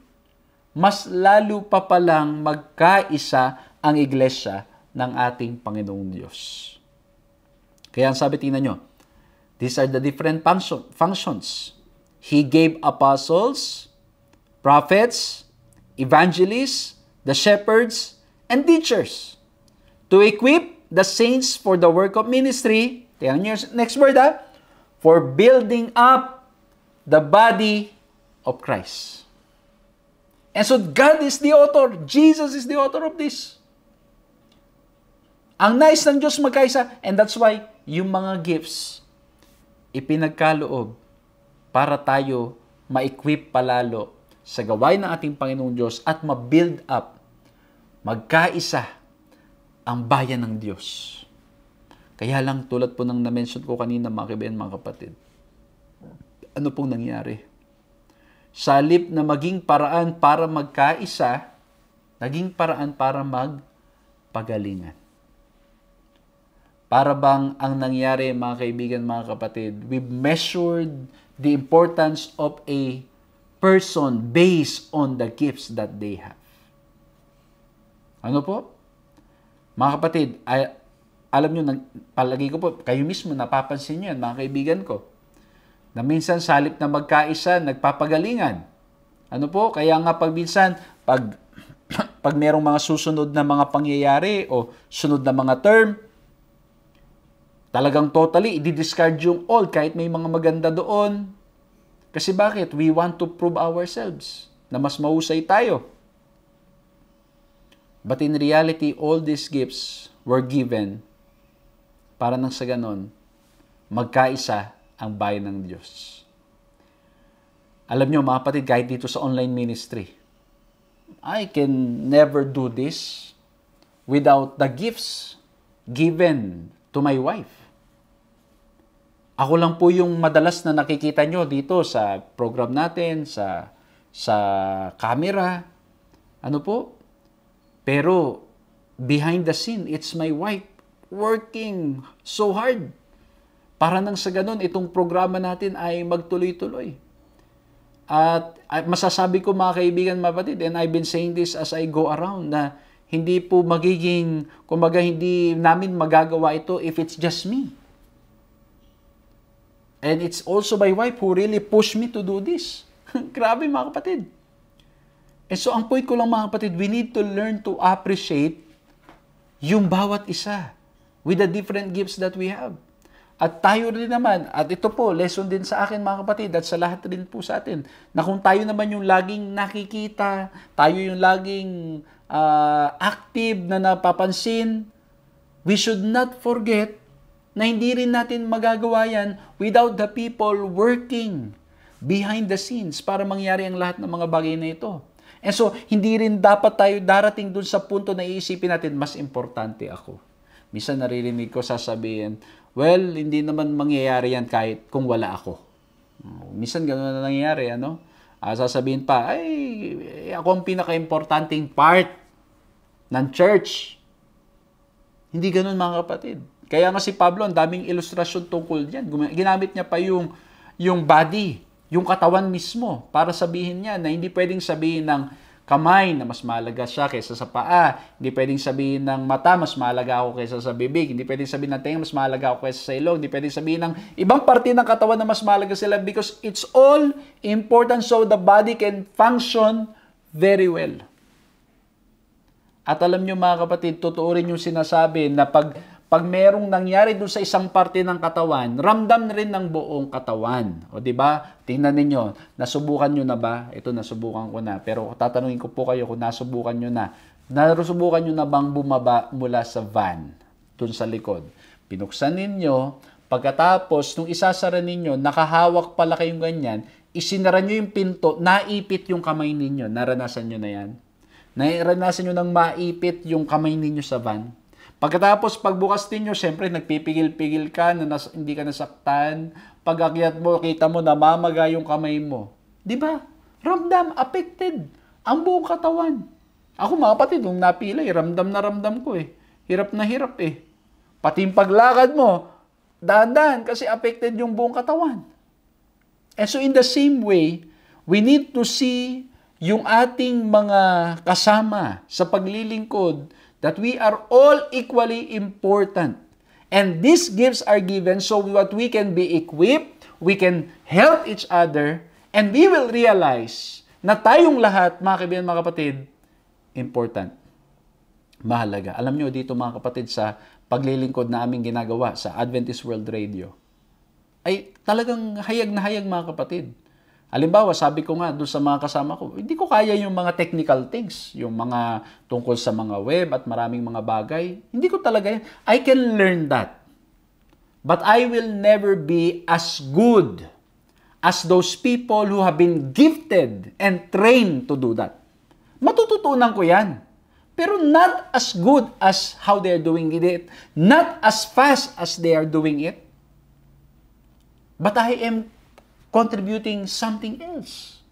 [SPEAKER 1] mas lalo pa palang magkaisa ang iglesia ng ating Panginoong Diyos. Kaya ang sabi, tingnan nyo, these are the different functions. He gave apostles, prophets, evangelists, the shepherds, and teachers to equip the saints for the work of ministry. Tingnan nyo, next word for building up the body of Christ. And so God is the author. Jesus is the author of this. Ang nais ng Diyos magkaisa, and that's why yung mga gifts ipinagkaloob para tayo ma-equip palalo sa gawain ng ating Panginoong Diyos at ma-build up, magkaisa ang bayan ng Diyos. Kaya lang tulad po ng na-mention ko kanina mga kaibigan, mga kapatid, ano pong nangyari? Sa halip na maging paraan para magkaisa, naging paraan para magpagalingan. Para bang ang nangyari, mga kaibigan, mga kapatid, we've measured the importance of a person based on the gifts that they have. Ano po? Mga kapatid, alam nyo, palagi ko po, kayo mismo napapansin nyo yan, mga kaibigan ko, na minsan sa halip na magkaisa, nagpapagalingan. Ano po? Kaya nga pag minsan, pag merong mga susunod na mga pangyayari o sunod na mga term, talagang totally, i-discard yung old kahit may mga maganda doon. Kasi bakit? We want to prove ourselves na mas mahusay tayo. But in reality, all these gifts were given para nang sa ganon, magkaisa ang bayan ng Diyos. Alam nyo, mga kapatid, kahit dito sa online ministry, I can never do this without the gifts given to my wife. Ako lang po yung madalas na nakikita nyo dito sa program natin, sa camera. Ano po? Pero, behind the scene, it's my wife working so hard. Para nang sa ganun, itong programa natin ay magtuloy-tuloy. At masasabi ko mga kaibigan, mga kapatid, and I've been saying this as I go around, na hindi po magiging, kumbaga hindi namin magagawa ito if it's just me. And it's also my wife who really pushed me to do this. Grabe mga kapatid. And so ang point ko lang mga kapatid, we need to learn to appreciate yung bawat isa with the different gifts that we have. At tayo rin naman, at ito po, lesson din sa akin mga kapatid, at sa lahat rin po sa atin, na kung tayo naman yung laging nakikita, tayo yung laging active na napapansin, we should not forget na hindi rin natin magagawa yan without the people working behind the scenes para mangyari ang lahat ng mga bagay na ito. And so, hindi rin dapat tayo darating dun sa punto na iisipin natin, mas importante ako. Minsan naririnig ko sasabihin, well, hindi naman mangyayari yan kahit kung wala ako. Minsan gano'n na nangyayari, ano? Sasabihin pa, ay, ako ang pinaka-importanting part ng church. Hindi gano'n mga kapatid. Kaya nga si Pablo, ang daming ilustrasyon tungkol diyan. Ginamit niya pa yung body, yung katawan mismo, para sabihin niya na hindi pwedeng sabihin ng kamay na mas mahalaga siya kaysa sa paa. Hindi pwedeng sabihin ng mata, mas mahalaga ako kaysa sa bibig. Hindi pwedeng sabihin ng tenga, mas mahalaga ako kaysa sa ilong. Hindi pwedeng sabihin ng ibang parte ng katawan na mas mahalaga sila because it's all important so the body can function very well. At alam nyo mga kapatid, totoo rin yung sinasabi na pag merong nangyari doon sa isang parte ng katawan, ramdam na rin ng buong katawan. O di ba? Tingnan niyo, nasubukan niyo na ba? Ito nasubukan ko na. Pero tatanungin ko po kayo kung nasubukan niyo na. Nasubukan niyo na bang bumaba mula sa van doon sa likod? Pinuksan ninyo, pagkatapos nung isasara ninyo, nakahawak pala kayong ganyan, isinara niyo yung pinto, naipit yung kamay ninyo. Naranasan niyo na yan? Naranasan niyo nang maipit yung kamay ninyo sa van? Pagkatapos, pagbukas ninyo, syempre, nagpipigil-pigil ka, hindi ka nasaktan. Pag-akyat mo, kita mo, namamaga yung kamay mo. Di ba? Ramdam, affected. Ang buong katawan. Ako, mga kapatid, nung napilay, ramdam na ramdam ko eh. Hirap na hirap eh. Pati yung paglakad mo, dahan-dahan, kasi affected yung buong katawan. And so, in the same way, We need to see yung ating mga kasama sa paglilingkod that we are all equally important. And these gifts are given so that we can be equipped, we can help each other, and we will realize na tayong lahat, mga kaibigan, mga kapatid, important. Mahalaga. Alam nyo dito mga kapatid sa paglilingkod na aming ginagawa sa Adventist World Radio, ay talagang hayag na hayag mga kapatid. Halimbawa, sabi ko nga doon sa mga kasama ko, hindi ko kaya yung mga technical things, yung mga tungkol sa mga web at maraming mga bagay. Hindi ko talaga yan. I can learn that. But I will never be as good as those people who have been gifted and trained to do that. Matututunan ko yan. Pero not as good as how they are doing it. Not as fast as they are doing it. But I am contributing something else.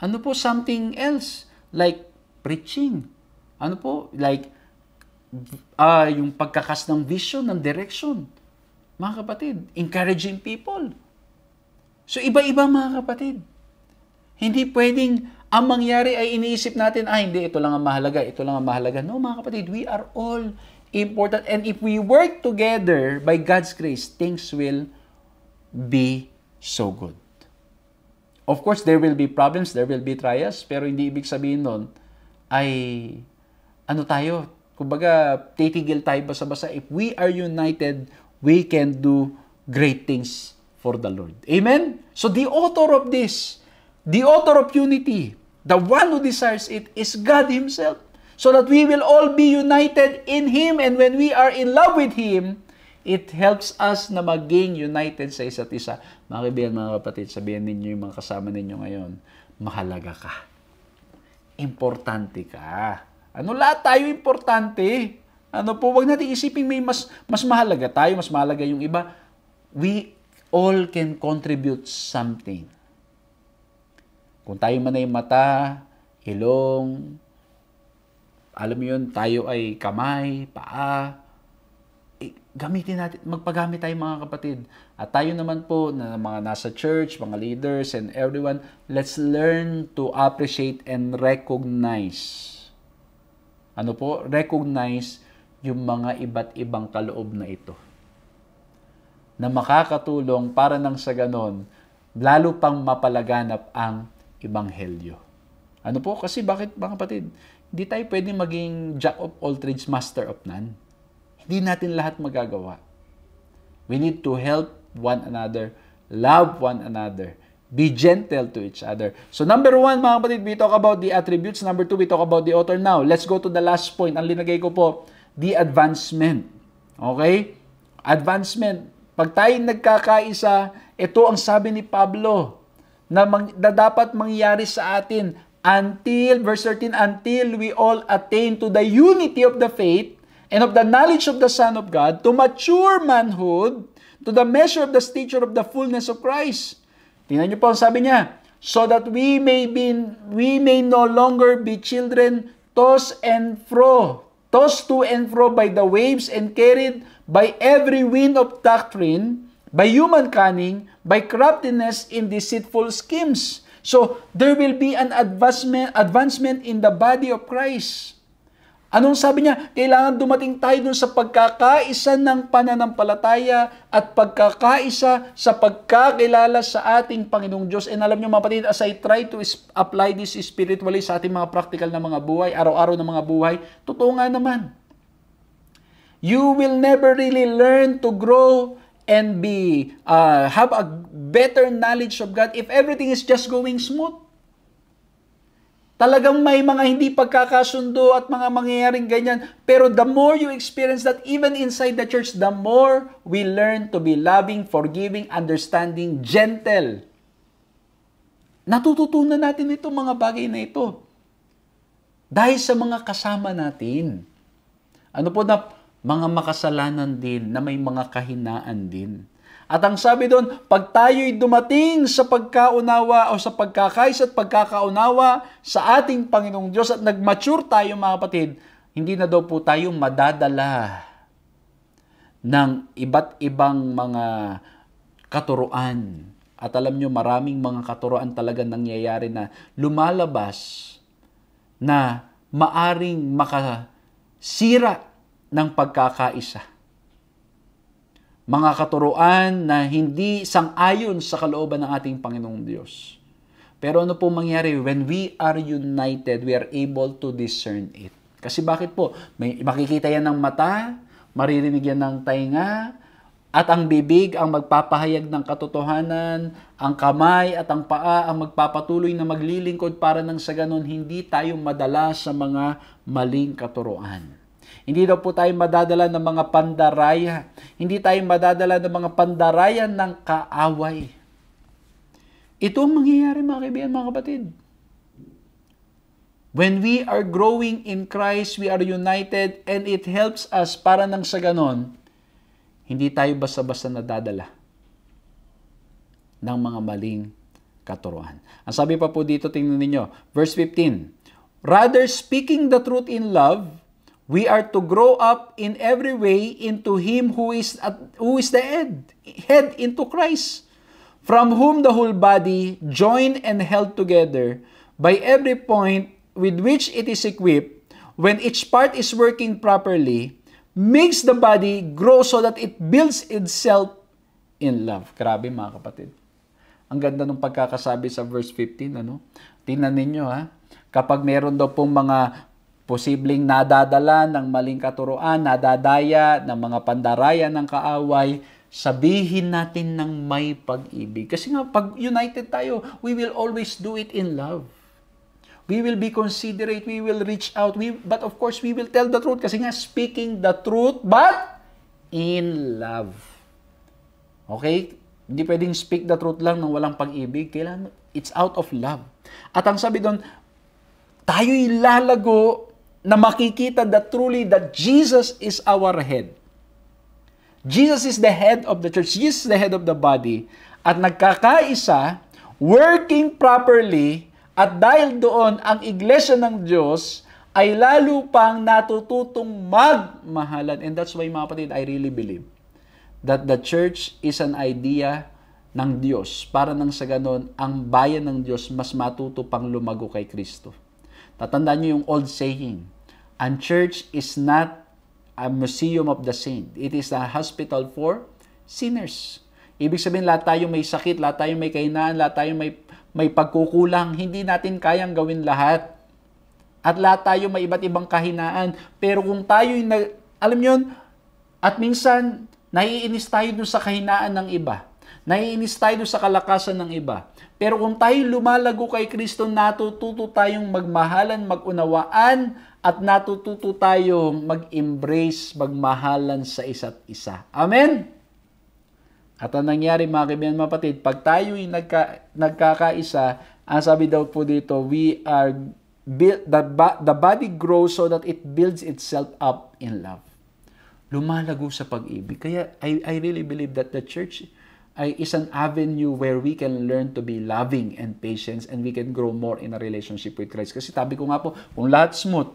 [SPEAKER 1] Ano po something else? Like preaching. Ano po? Like yung pagkakas ng vision, ng direction. Mga kapatid, encouraging people. So iba-iba mga kapatid. Hindi pwedeng ang mangyari ay iniisip natin, hindi, ito lang ang mahalaga, ito lang ang mahalaga. No mga kapatid, we are all important. And if we work together by God's grace, things will be so good. Of course, there will be problems, there will be trials, pero hindi ibig sabihin nun ay ano tayo, kumbaga titigil tayo basa-basa. If we are united, we can do great things for the Lord. Amen? So the author of this, the author of unity, the one who desires it is God Himself. So that we will all be united in Him, and when we are in love with Him, it helps us na maging united sa isa't isa. Mga kaibigan, mga kapatid, sabihin ninyo yung mga kasama ninyo ngayon, mahalaga ka. Importante ka. Ano, lahat tayo importante. Ano po, wag natin isipin may mas mahalaga tayo, mas mahalaga yung iba. We all can contribute something. Kung tayo man ay mata, ilong, alam mo yun, tayo ay kamay, paa, gamitin natin, magpagamit tayo mga kapatid. At tayo naman po, na mga nasa church, mga leaders, and everyone, let's learn to appreciate and recognize. Ano po? Recognize yung mga iba't ibang kaloob na ito. Na makakatulong para nang sa ganon, lalo pang mapalaganap ang Ebanghelyo. Ano po? Kasi bakit mga kapatid? Hindi tayo pwedeng maging jack of all trades, master of none. Hindi natin lahat magagawa. We need to help one another, love one another, be gentle to each other. So number 1, mga kapatid, we talk about the attributes. Number 2, we talk about the author. Now, let's go to the last point. Ang linagay ko po, the advancement. Okay? Advancement. Pag tayo nagkakaisa, ito ang sabi ni Pablo na dapat mangyari sa atin until, verse 13, until we all attain to the unity of the faith and of the knowledge of the Son of God, to mature manhood, to the measure of the stature of the fullness of Christ. Tingnan niyo po ang sabi niya, so that we may no longer be children tossed to and fro by the waves and carried by every wind of doctrine, by human cunning, by craftiness in deceitful schemes. So there will be an advancement in the body of Christ. Anong sabi niya? Kailangan dumating tayo dun sa pagkakaisa ng pananampalataya at pagkakaisa sa pagkakilala sa ating Panginoong Diyos. And alam niyo mga kapatid, as I try to apply this spiritually sa ating mga practical na mga buhay, araw-araw na mga buhay, totoo nga naman. You will never really learn to grow and have a better knowledge of God if everything is just going smooth. Talagang may mga hindi pagkakasundo at mga mangyayaring ganyan. Pero the more you experience that, even inside the church, the more we learn to be loving, forgiving, understanding, gentle. Natututunan natin ito, mga bagay na ito. Dahil sa mga kasama natin. Ano po na mga makasalanan din, na may mga kahinaan din. At ang sabi doon, pag tayo'y dumating sa pagkaunawa o sa pagkakaisa at pagkakaunawa sa ating Panginoong Diyos at nag-mature tayo mga kapatid, hindi na daw po tayo madadala ng iba't ibang mga katuruan At alam nyo, maraming mga katuroan talaga nangyayari na lumalabas na maaring makasira ng pagkakaisa. Mga katuroan na hindi sang-ayon sa kalooban ng ating Panginoong Diyos. Pero ano po mangyari? When we are united, we are able to discern it. Kasi bakit po? Makikita yan ng mata, maririnig yan ng tainga, at ang bibig ang magpapahayag ng katotohanan, ang kamay at ang paa ang magpapatuloy na maglilingkod para nang sa ganon hindi tayo madala sa mga maling katuroan. Hindi daw po tayo madadala ng mga pandaraya. Hindi tayo madadala ng mga pandaraya ng kaaway. Ito ang mangyayari mga kaibigan, mga kapatid. When we are growing in Christ, we are united and it helps us para nang sa ganon, hindi tayo basta-basta nadadala ng mga maling katuruan. Ang sabi pa po dito, tingnan ninyo, verse 15, rather speaking the truth in love, we are to grow up in every way into Him who is the head into Christ, from whom the whole body, joined and held together by every point with which it is equipped, when each part is working properly, makes the body grow so that it builds itself in love. Grabe mga kapatid. Ang ganda ng pagkakasabi sa verse 15. Tingnan ninyo ha. Kapag meron daw pong mga posibleng nadadala ng maling katuroan, nadadaya ng mga pandaraya ng kaaway, sabihin natin ng may pag-ibig. Kasi nga, pag united tayo, we will always do it in love. We will be considerate, we will reach out, but of course, we will tell the truth. Kasi nga, speaking the truth, but in love. Okay? Hindi pwedeng speak the truth lang nang walang pag-ibig. Kailangan, it's out of love. At ang sabi doon, tayo'y lalago na makikita that truly that Jesus is our head. Jesus is the head of the church. Jesus is the head of the body. At nagkakaisa, working properly, at dahil doon, ang iglesia ng Diyos ay lalo pang natututong magmahalan. And that's why, mga kapatid, I really believe that the church is an idea ng Diyos. Para nang sa ganon, ang bayan ng Diyos mas matuto pang lumago kay Kristo. Tatandaan niyo yung old saying, ang church is not a museum of the saint. It is a hospital for sinners. Ibig sabihin, lahat tayo may sakit, lahat tayo may kahinaan, lahat tayo may pagkukulang. Hindi natin kayang gawin lahat. At lahat tayo may iba't ibang kahinaan. Pero kung tayo, alam nyo, at minsan, naiinis tayo dun sa kahinaan ng iba. Naiinis tayo dun sa kalakasan ng iba. Pero kung tayo lumalago kay Kristo, natututo tayong magmahalan, magunawaan, at natututo tayong mag-embrace, magmahalan sa isa't isa. Amen? At ang nangyari, mga kaibigan, mga kapatid, pag tayo'y nagkakaisa, ang sabi daw po dito, the body grows so that it builds itself up in love. Lumalago sa pag-ibig. Kaya I really believe that the church is an avenue where we can learn to be loving and patient and we can grow more in a relationship with Christ. Kasi sabi ko nga po, kung lahat smooth,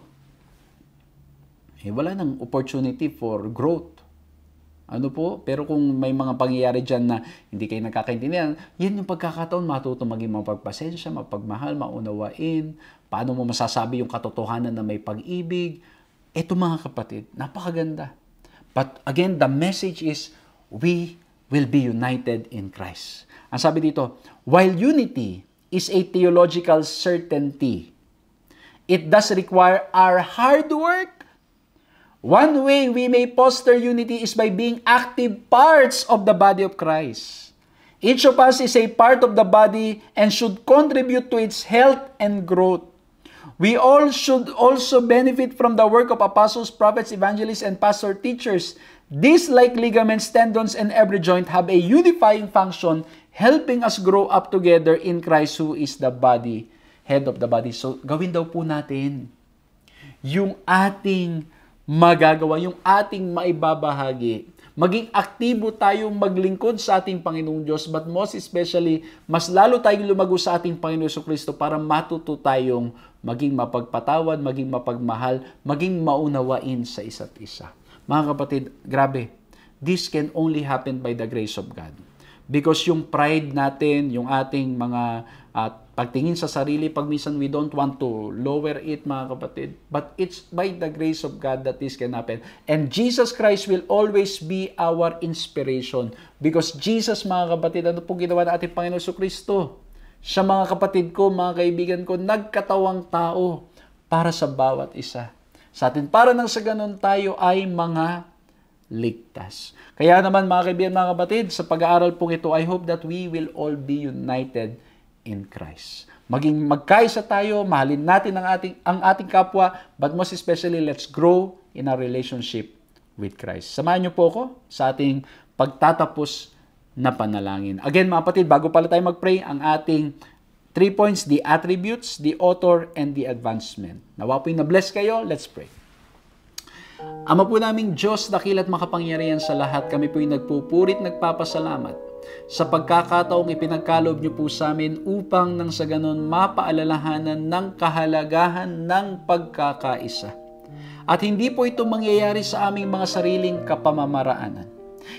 [SPEAKER 1] wala nang opportunity for growth. Pero kung may mga pangyayari dyan na hindi kayo nagkakaintindihan, yan yung pagkakataon, matuto maging mapagpasensya, mapagmahal, maunawain, paano mo masasabi yung katotohanan na may pag-ibig. Ito mga kapatid, napakaganda. But again, the message is, we will be united in Christ. Ang sabi dito, while unity is a theological certainty, it does require our hard work. One way we may foster unity is by being active parts of the body of Christ. Each of us is a part of the body and should contribute to its health and growth. We all should also benefit from the work of apostles, prophets, evangelists, and pastor teachers. These, like ligaments, tendons, and every joint, have a unifying function, helping us grow up together in Christ who is the body, head of the body. So, gawin daw po natin yung ating magagawa, yung ating maibabahagi. Maging aktibo tayong maglingkod sa ating Panginoong Diyos, but most especially, mas lalo tayong lumago sa ating Panginoon Jesucristo para matuto tayong maging mapagpatawad, maging mapagmahal, maging maunawain sa isa't isa. Mga kapatid, grabe, this can only happen by the grace of God. Because yung pride natin, yung ating mga pagtingin sa sarili, pag minsan we don't want to lower it, mga kapatid. But it's by the grace of God that this can happen. And Jesus Christ will always be our inspiration. Because Jesus, mga kapatid, ano pong ginawa ng ating Panginoon Jesucristo? Siya, mga kapatid ko, mga kaibigan ko, nagkatawang tao para sa bawat isa sa atin. Para nang sa ganun tayo ay mga ligtas. Kaya naman, mga kaibigan, mga kapatid, sa pag-aaral pong ito, I hope that we will all be united in Christ. Maging magkaisa tayo, mahalin natin ang ating kapwa, but most especially, let's grow in our relationship with Christ. Samahan niyo po ako sa ating pagtatapos na panalangin. Again, mga kapatid, bago pala tayo mag-pray, ang ating 3 points, the attributes, the author, and the advancement. Nawa po'y na-bless kayo, let's pray. Ama po naming Diyos, dakil at makapangyarihan sa lahat, kami po'y nagpupurit, nagpapasalamat sa pagkakataong ipinagkaloob niyo po sa amin upang nang sa ganon mapaalalahanan ng kahalagahan ng pagkakaisa. At hindi po ito mangyayari sa aming mga sariling kapamamaraanan.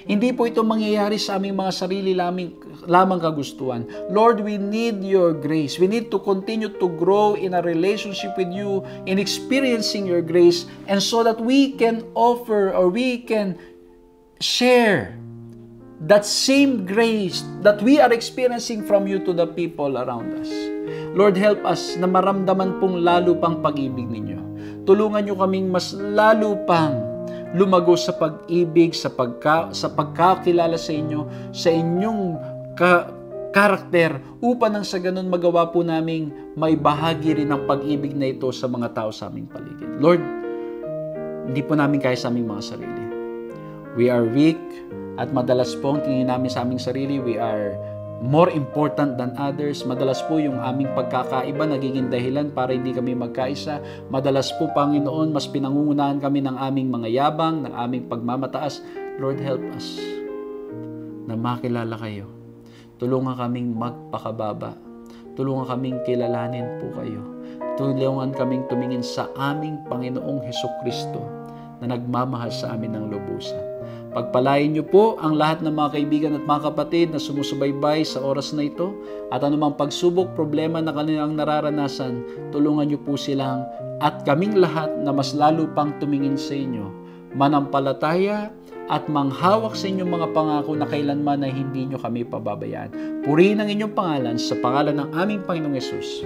[SPEAKER 1] Hindi po ito mangyayari sa aming mga sarili lamang kagustuhan. Lord, we need your grace. We need to continue to grow in a relationship with you, in experiencing your grace, and so that we can offer or we can share that same grace that we are experiencing from you to the people around us. Lord, help us na maramdaman pong lalo pang pag-ibig ninyo. Tulungan nyo kaming mas lalo pang lumago sa pag-ibig, sa pagkakilala sa inyo, sa inyong karakter, upang nang sa ganun magawa po naming may bahagi rin ng pag-ibig na ito sa mga tao sa aming paligid. Lord, hindi po namin kaya sa aming mga sarili. We are weak, at madalas po ang tingin namin sa aming sarili, we are more important than others. Madalas po yung aming pagkakaiba nagiging dahilan para hindi kami magkaisa. Madalas po, Panginoon, mas pinangungunahan kami ng aming mga yabang, ng aming pagmamataas. Lord, help us na makilala kayo. Tulungan kaming magpakababa. Tulungan kaming kilalanin po kayo. Tulungan kaming tumingin sa aming Panginoong Hesukristo na nagmamahal sa amin ng lubusan. Pagpalain niyo po ang lahat ng mga kaibigan at mga kapatid na sumusubaybay sa oras na ito, at anumang pagsubok, problema na kanilang nararanasan, tulungan niyo po silang at kaming lahat na mas lalo pang tumingin sa inyo, manampalataya at manghawak sa inyong mga pangako na kailanman ay hindi niyo kami pababayaan. Purihin ang inyong pangalan sa pangalan ng aming Panginoong Yesus.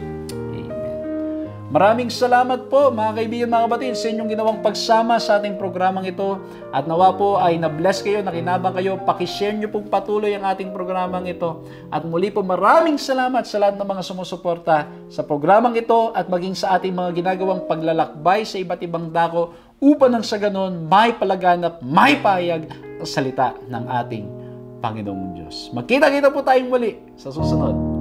[SPEAKER 1] Maraming salamat po, mga kaibigan, mga kapatid, sa inyong ginawang pagsama sa ating programang ito. At nawa po ay na-bless kayo, nakinabang kayo. Pakishare nyo pong patuloy ang ating programang ito. At muli po, maraming salamat sa lahat ng mga sumusuporta sa programang ito at maging sa ating mga ginagawang paglalakbay sa iba't ibang dako upang nang sa ganon may palaganap, may pahayag ang salita ng ating Panginoong Diyos. Magkita-kita po tayong muli sa susunod.